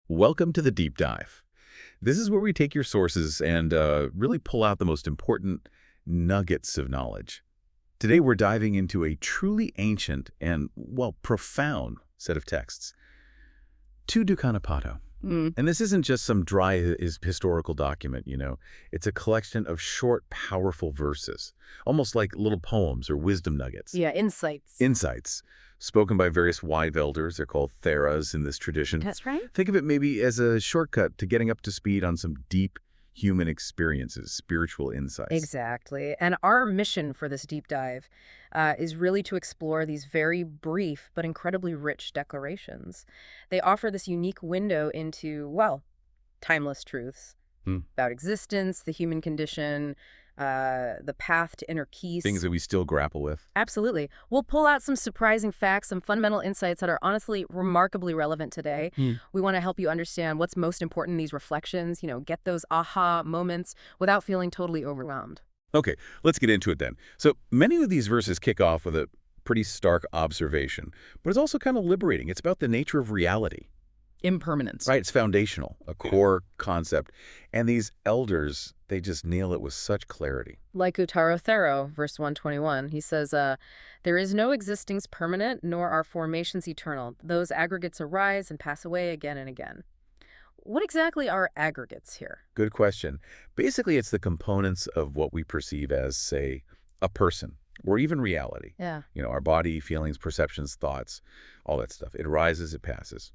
Welcome to the Deep Dive. This is where we take your sources and really pull out the most important nuggets of knowledge. Today we're diving into a truly ancient and, well, profound set of texts. Duka-nipāta. And this isn't just some dry historical document, It's a collection of short, powerful verses, almost like little poems or wisdom nuggets. Yeah, insights. Insights, spoken by various wise elders. They're called theras in this tradition. That's right. Think of it maybe as a shortcut to getting up to speed on some deep human experiences, spiritual insights. Exactly. And our mission for this deep dive is really to explore these very brief but incredibly rich declarations. They offer this unique window into, well, timeless truths about existence, the human condition, the path to inner peace. Things that we still grapple with. Absolutely. We'll pull out some surprising facts, some fundamental insights that are honestly remarkably relevant today. We want to help you understand what's most important in these reflections, get those aha moments without feeling totally overwhelmed. Okay, let's get into it then. So many of these verses kick off with a pretty stark observation, but it's also kind of liberating. It's about the nature of reality. Impermanence. Right, it's foundational, a core concept. And these elders, they just nail it with such clarity. Like Theragāthā, verse 121, he says, there is no existence permanent, nor are formations eternal. Those aggregates arise and pass away again and again. What exactly are aggregates here? Good question. Basically, it's the components of what we perceive as, say, a person, or even reality. Yeah. Our body, feelings, perceptions, thoughts, all that stuff. It arises, it passes.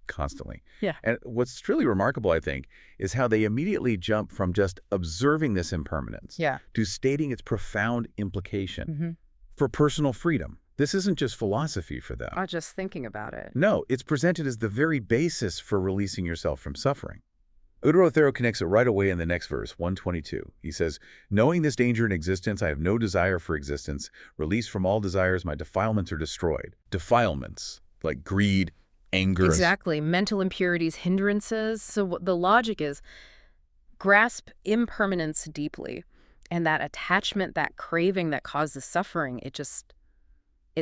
Constantly. Yeah. And what's truly remarkable, I think, is how they immediately jump from just observing this impermanence to stating its profound implication for personal freedom. This isn't just philosophy for them. Not just thinking about it. No, it's presented as the very basis for releasing yourself from suffering. Theragāthā connects it right away in the next verse, 122. He says, knowing this danger in existence, I have no desire for existence. Released from all desires, my defilements are destroyed. Defilements, like greed, anger. Exactly. Mental impurities, hindrances. So what the logic is, grasp impermanence deeply. And that attachment, that craving that causes suffering, it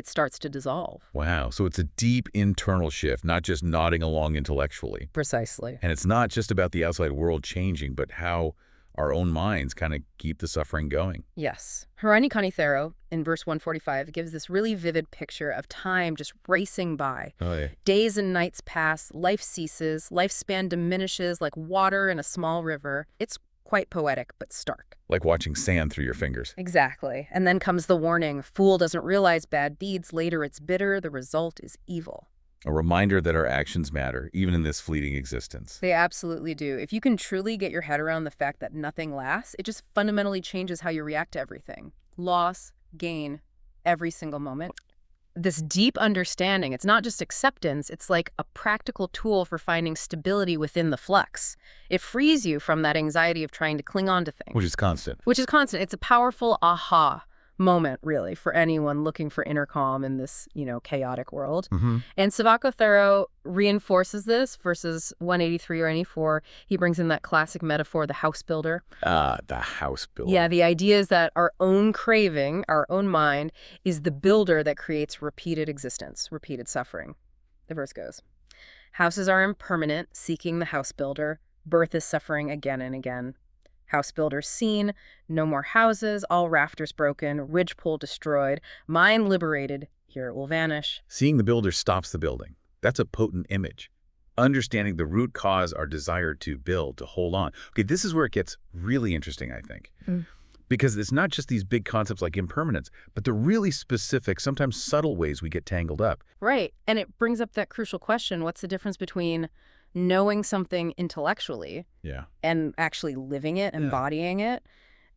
starts to dissolve. Wow. So it's a deep internal shift, not just nodding along intellectually. Precisely. And it's not just about the outside world changing, but how our own minds kind of keep the suffering going. Yes. Nikāya in verse 145 gives this really vivid picture of time just racing by. Oh, yeah. Days and nights pass, life ceases, lifespan diminishes like water in a small river. It's quite poetic, but stark. Like watching sand through your fingers. Exactly. And then comes the warning, fool doesn't realize bad deeds, later it's bitter, the result is evil. A reminder that our actions matter, even in this fleeting existence. They absolutely do. If you can truly get your head around the fact that nothing lasts, it just fundamentally changes how you react to everything. Loss, gain, every single moment. This deep understanding, it's not just acceptance, it's like a practical tool for finding stability within the flux. It frees you from that anxiety of trying to cling on to things. Which is constant. It's a powerful aha moment, really, for anyone looking for inner calm in this, chaotic world. And Theragāthā reinforces this, verses 183 or 84. He brings in that classic metaphor, the house builder. The house builder. Yeah, the idea is that our own craving, our own mind, is the builder that creates repeated existence, repeated suffering. The verse goes, houses are impermanent, seeking the house builder. Birth is suffering again and again. House builder seen, no more houses, all rafters broken, ridgepole destroyed, mind liberated, here it will vanish. Seeing the builder stops the building. That's a potent image. Understanding the root cause, our desire to build, to hold on. Okay, this is where it gets really interesting, I think. Because it's not just these big concepts like impermanence, but the really specific, sometimes subtle ways we get tangled up. Right, and it brings up that crucial question, what's the difference between knowing something intellectually and actually living it, embodying it?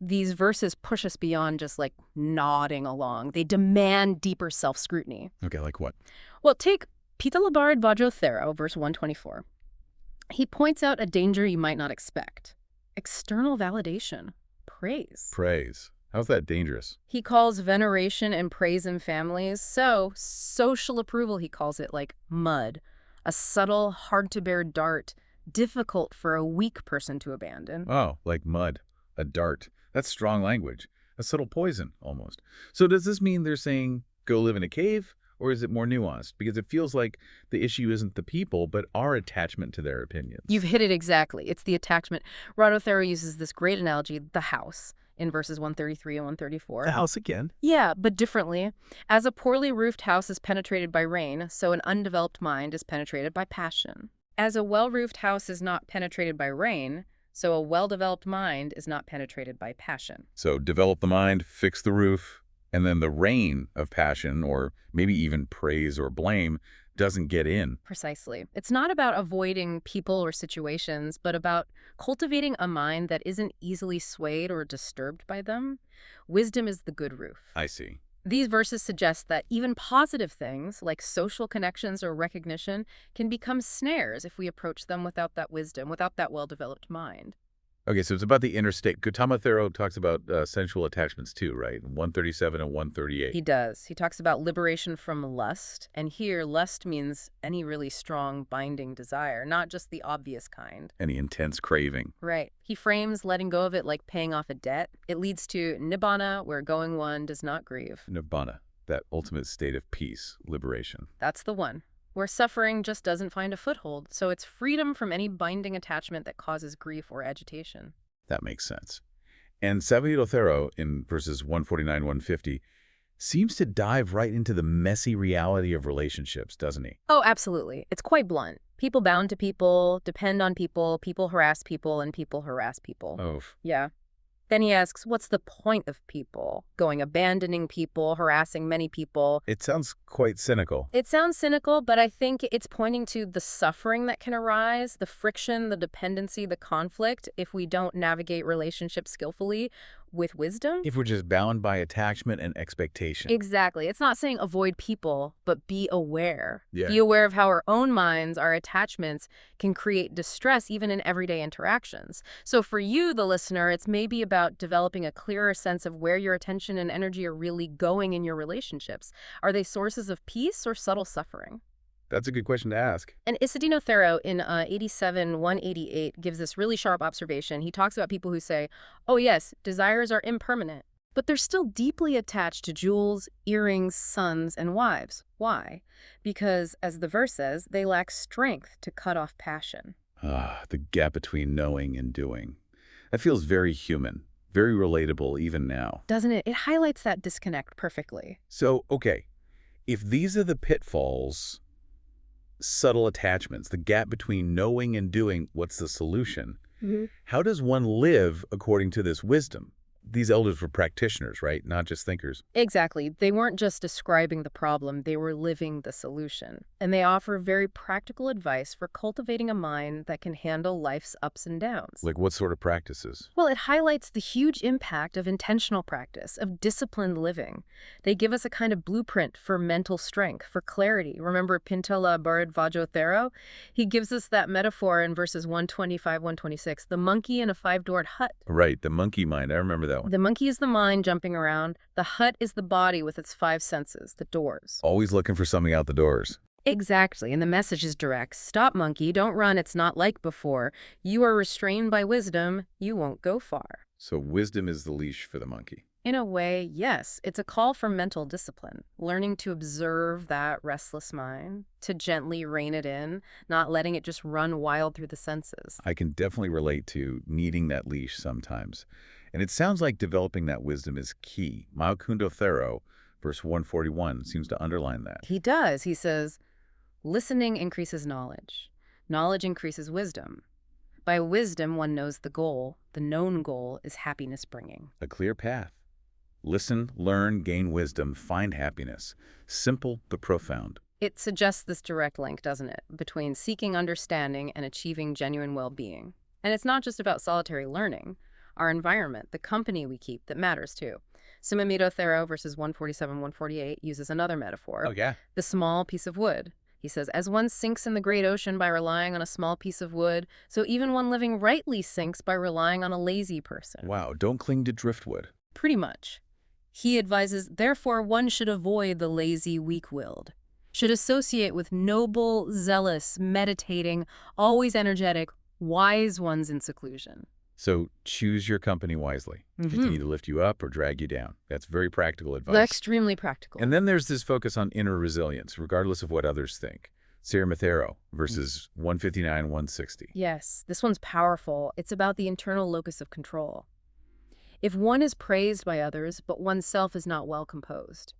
These verses push us beyond just like nodding along. They demand deeper self-scrutiny. Okay, like what? Well, take Piṭaka, verse 124. He points out a danger you might not expect. External validation. Praise. Praise. How's that dangerous? He calls veneration and praise in families. So, social approval, he calls it, like mud. A subtle, hard-to-bear dart, difficult for a weak person to abandon. Oh, like mud, a dart. That's strong language. A subtle poison, almost. So does this mean they're saying, go live in a cave? Or is it more nuanced? Because it feels like the issue isn't the people, but our attachment to their opinions. You've hit it exactly. It's the attachment. Radhathera uses this great analogy, the house, in verses 133 and 134. The house again. Yeah, but differently. As a poorly roofed house is penetrated by rain, so an undeveloped mind is penetrated by passion. As a well-roofed house is not penetrated by rain, so a well-developed mind is not penetrated by passion. So develop the mind, fix the roof, and then the rain of passion, or maybe even praise or blame, doesn't get in. Precisely. It's not about avoiding people or situations, but about cultivating a mind that isn't easily swayed or disturbed by them. Wisdom is the good roof. I see. These verses suggest that even positive things, like social connections or recognition, can become snares if we approach them without that wisdom, without that well-developed mind. Okay, so it's about the inner state. Gautama Thero talks about sensual attachments too, right? 137 and 138. He does. He talks about liberation from lust, and here lust means any really strong binding desire, not just the obvious kind. Any intense craving. Right. He frames letting go of it like paying off a debt. It leads to nibbana, where going one does not grieve. Nirvana, that ultimate state of peace, liberation. That's the one, where suffering just doesn't find a foothold, so it's freedom from any binding attachment that causes grief or agitation. That makes sense. And Savio Thero, in verses 149-150, seems to dive right into the messy reality of relationships, doesn't he? Oh, absolutely. It's quite blunt. People bound to people, depend on people, people harass people, and people harass people. Oh. Yeah. Then he asks, what's the point of people? Going abandoning people, harassing many people. It sounds quite cynical. It sounds cynical, but I think it's pointing to the suffering that can arise, the friction, the dependency, the conflict, if we don't navigate relationships skillfully with wisdom. If we're just bound by attachment and expectation. Exactly. It's not saying avoid people, but be aware. Yeah. Be aware of how our own minds, our attachments, can create distress even in everyday interactions. So for you, the listener, it's maybe about developing a clearer sense of where your attention and energy are really going in your relationships. Are they sources of peace or subtle suffering? That's a good question to ask. And Isidino Thero in 87-188 gives this really sharp observation. He talks about people who say, oh yes, desires are impermanent, but they're still deeply attached to jewels, earrings, sons, and wives. Why? Because, as the verse says, they lack strength to cut off passion. The gap between knowing and doing. That feels very human, very relatable even now. Doesn't it? It highlights that disconnect perfectly. So, okay, if these are the pitfalls, subtle attachments, the gap between knowing and doing, what's the solution? How does one live according to this wisdom? These elders were practitioners, right? Not just thinkers. Exactly. They weren't just describing the problem, they were living the solution. And they offer very practical advice for cultivating a mind that can handle life's ups and downs. Like what sort of practices? Well, it highlights the huge impact of intentional practice, of disciplined living. They give us a kind of blueprint for mental strength, for clarity. Remember Pintala Bharadvajo Thero? He gives us that metaphor in verses 125, 126, the monkey in a five-doored hut. Right, the monkey mind. I remember that one. The monkey is the mind jumping around. The hut is the body with its five senses, the doors. Always looking for something out the doors. Exactly, and the message is direct. Stop, monkey, don't run, it's not like before. You are restrained by wisdom, you won't go far. So wisdom is the leash for the monkey. In a way, yes. It's a call for mental discipline, learning to observe that restless mind, to gently rein it in, not letting it just run wild through the senses. I can definitely relate to needing that leash sometimes. And it sounds like developing that wisdom is key. Maukundo Thero, verse 141, seems to underline that. He does. He says, listening increases knowledge. Knowledge increases wisdom. By wisdom, one knows the goal. The known goal is happiness bringing. A clear path. Listen, learn, gain wisdom, find happiness. Simple but profound. It suggests this direct link, doesn't it, between seeking understanding and achieving genuine well-being. And it's not just about solitary learning. Our environment, the company we keep, that matters too. Sumimito Thero, verses 147-148, uses another metaphor. Oh, yeah? The small piece of wood. He says, as one sinks in the great ocean by relying on a small piece of wood, so even one living rightly sinks by relying on a lazy person. Wow, don't cling to driftwood. Pretty much. He advises, therefore one should avoid the lazy, weak-willed. Should associate with noble, zealous, meditating, always energetic, wise ones in seclusion. So choose your company wisely. It can either lift you up or drag you down. That's very practical advice. Extremely practical. And then there's this focus on inner resilience, regardless of what others think. Siramathero verses 159, 160. Yes, this one's powerful. It's about the internal locus of control. If one is praised by others, but oneself is not well composed,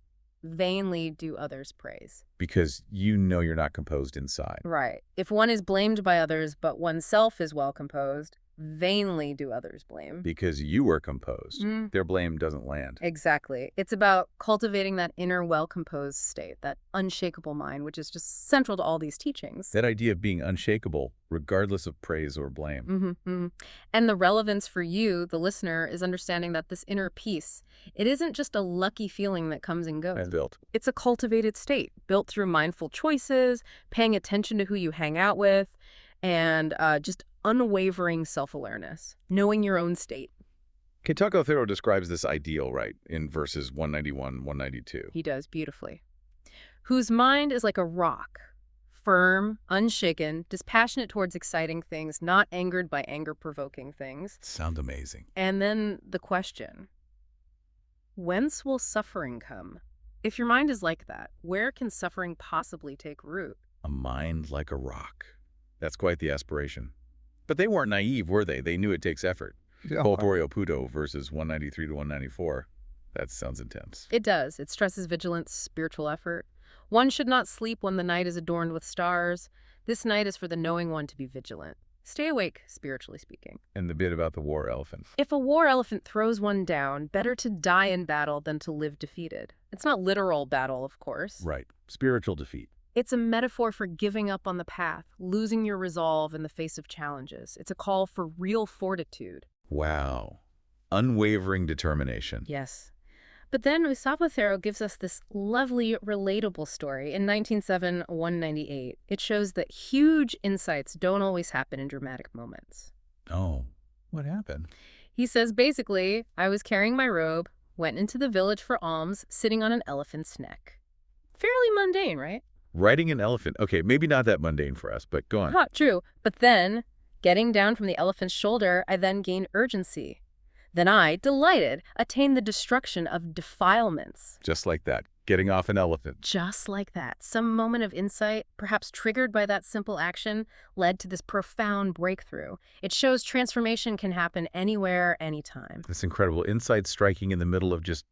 vainly do others praise. Because you know you're not composed inside. Right. If one is blamed by others, but oneself is well composed, vainly do others blame. Because you were composed. Their blame doesn't land. Exactly. It's about cultivating that inner well-composed state, that unshakable mind, which is just central to all these teachings. That idea of being unshakable, regardless of praise or blame. And the relevance for you, the listener, is understanding that this inner peace, it isn't just a lucky feeling that comes and goes. And built. It's a cultivated state, built through mindful choices, paying attention to who you hang out with, and just unwavering self-awareness, knowing your own state. Piṭaka describes this ideal, right, in verses 191, 192. He does beautifully. Whose mind is like a rock, firm, unshaken, dispassionate towards exciting things, not angered by anger-provoking things. Sounds amazing. And then the question, whence will suffering come? If your mind is like that, where can suffering possibly take root? A mind like a rock. That's quite the aspiration. But they weren't naive, were they? They knew it takes effort. Corporeal Puto verses 193 to 194. That sounds intense. It does. It stresses vigilance, spiritual effort. One should not sleep when the night is adorned with stars. This night is for the knowing one to be vigilant. Stay awake, spiritually speaking. And the bit about the war elephant. If a war elephant throws one down, better to die in battle than to live defeated. It's not literal battle, of course. Right. Spiritual defeat. It's a metaphor for giving up on the path, losing your resolve in the face of challenges. It's a call for real fortitude. Wow. Unwavering determination. Yes. But then Usapathero gives us this lovely, relatable story in 1907-198. It shows that huge insights don't always happen in dramatic moments. Oh, what happened? He says, basically, I was carrying my robe, went into the village for alms, sitting on an elephant's neck. Fairly mundane, right? Riding an elephant. Okay, maybe not that mundane for us, but go on. True. But then, getting down from the elephant's shoulder, I then gained urgency. Then I, delighted, attained the destruction of defilements. Just like that. Getting off an elephant. Just like that. Some moment of insight, perhaps triggered by that simple action, led to this profound breakthrough. It shows transformation can happen anywhere, anytime. This incredible insight striking in the middle of just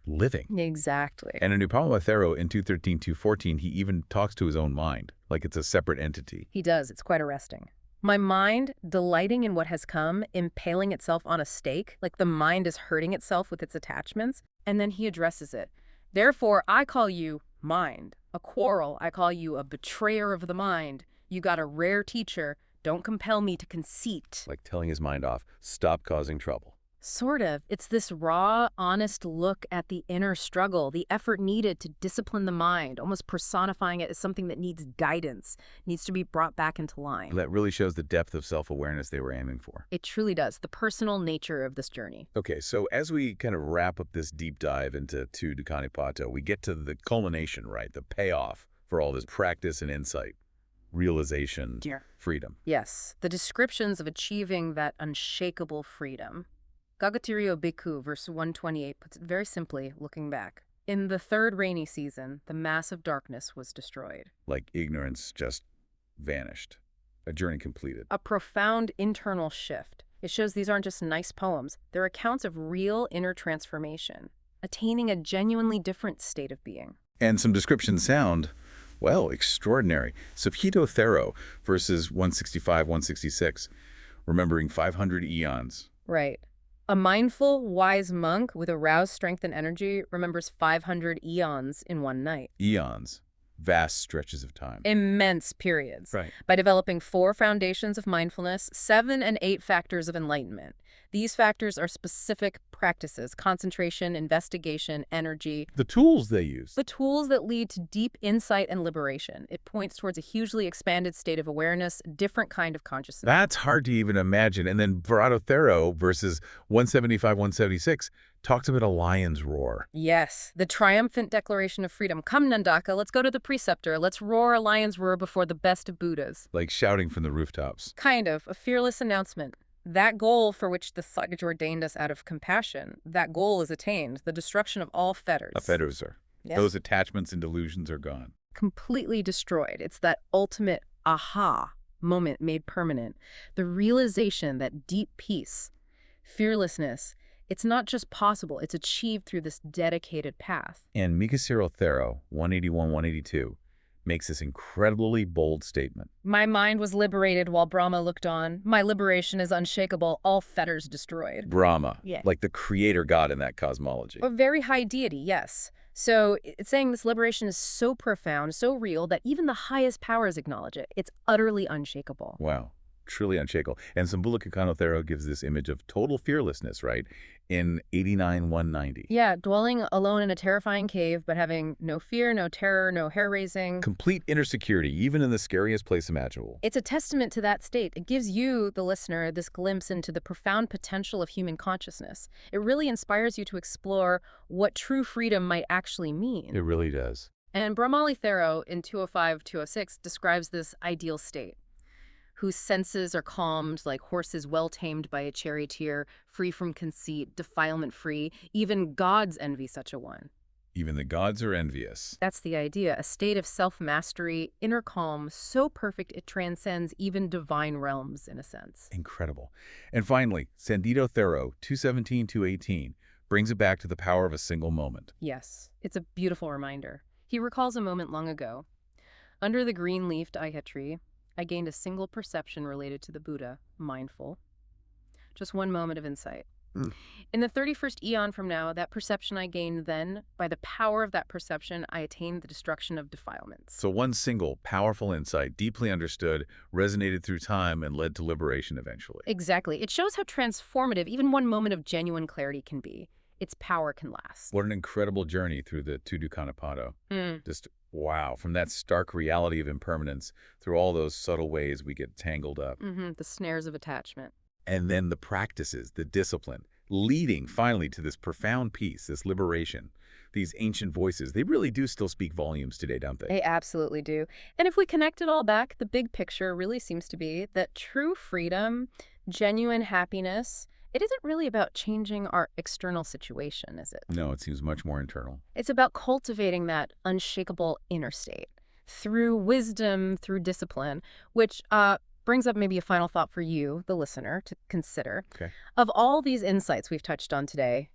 living. Exactly. And in Upamathero in 213, 214, he even talks to his own mind, like it's a separate entity. He does. It's quite arresting. My mind, delighting in what has come, impaling itself on a stake, like the mind is hurting itself with its attachments, and then he addresses it. Therefore, I call you mind. A quarrel, I call you a betrayer of the mind. You got a rare teacher. Don't compel me to conceit. Like telling his mind off, stop causing trouble. Sort of. It's this raw, honest look at the inner struggle, the effort needed to discipline the mind, almost personifying it as something that needs guidance, needs to be brought back into line. That really shows the depth of self-awareness they were aiming for. It truly does. The personal nature of this journey. Okay, so as we kind of wrap up this deep dive into Duka-nipāta, we get to the culmination, right? The payoff for all this practice and insight, realization, freedom. Yes, the descriptions of achieving that unshakable freedom. Gagatiryo Bhikkhu, verse 128, puts it very simply, looking back. In the third rainy season, the mass of darkness was destroyed. Like ignorance just vanished. A journey completed. A profound internal shift. It shows these aren't just nice poems. They're accounts of real inner transformation, attaining a genuinely different state of being. And some descriptions sound, well, extraordinary. Suttanta, verses 165, 166, remembering 500 eons. Right. A mindful, wise monk with aroused strength and energy remembers 500 eons in one night. Eons. Vast stretches of time. Immense periods. Right. By developing 4 foundations of mindfulness, 7 and 8 factors of enlightenment. These factors are specific practices: concentration, investigation, energy. The tools they use. The tools that lead to deep insight and liberation. It points towards a hugely expanded state of awareness, a different kind of consciousness. That's hard to even imagine. And then Thero, verses 175, 176, talks about a lion's roar. Yes, the triumphant declaration of freedom. Come, Nandaka, let's go to the preceptor. Let's roar a lion's roar before the best of Buddhas. Like shouting from the rooftops. Kind of, a fearless announcement. That goal for which the Sage ordained us out of compassion, that goal is attained, the destruction of all fetters. Fetters are. Yeah. Those attachments and delusions are gone. Completely destroyed. It's that ultimate aha moment made permanent. The realization that deep peace, fearlessness, it's not just possible, it's achieved through this dedicated path. And Mikasero Thero, 181-182, makes this incredibly bold statement. My mind was liberated while Brahma looked on. My liberation is unshakable, all fetters destroyed. Brahma, Yeah. like the creator god in that cosmology. A very high deity, yes. So it's saying this liberation is so profound, so real, that even the highest powers acknowledge it. It's utterly unshakable. Wow, truly unshakable. And Sambula Kikano Thero gives this image of total fearlessness, right? In 89-190. Yeah, dwelling alone in a terrifying cave, but having no fear, no terror, no hair-raising. Complete inner security, even in the scariest place imaginable. It's a testament to that state. It gives you, the listener, this glimpse into the profound potential of human consciousness. It really inspires you to explore what true freedom might actually mean. It really does. And Brahmali Thero in 205-206 describes this ideal state, whose senses are calmed like horses well tamed by a charioteer, free from conceit, defilement-free. Even gods envy such a one. Even the gods are envious. That's the idea, a state of self-mastery, inner calm, so perfect it transcends even divine realms, in a sense. Incredible. And finally, Sandito Thero, 217-218, brings it back to the power of a single moment. Yes, it's a beautiful reminder. He recalls a moment long ago. Under the green-leafed Aiha tree, I gained a single perception related to the Buddha, mindful. Just one moment of insight. In the 31st eon from now, that perception I gained then, by the power of that perception, I attained the destruction of defilements. So one single, powerful insight, deeply understood, resonated through time, and led to liberation eventually. Exactly. It shows how transformative even one moment of genuine clarity can be. Its power can last. What an incredible journey through the Duka-nipāta. Just, wow, from that stark reality of impermanence through all those subtle ways we get tangled up. The snares of attachment. And then the practices, the discipline, leading finally to this profound peace, this liberation. These ancient voices, they really do still speak volumes today, don't they? They absolutely do. And if we connect it all back, the big picture really seems to be that true freedom, genuine happiness, it isn't really about changing our external situation, is it? No, it seems much more internal. It's about cultivating that unshakable inner state through wisdom, through discipline, which brings up maybe a final thought for you, the listener, to consider. Okay. Of all these insights we've touched on today,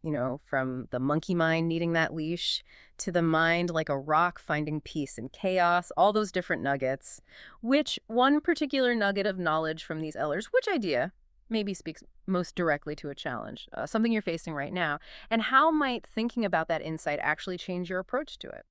from the monkey mind needing that leash to the mind like a rock finding peace in chaos, all those different nuggets, which one particular nugget of knowledge from these elders, which idea maybe speaks most directly to a challenge, something you're facing right now, and how might thinking about that insight actually change your approach to it?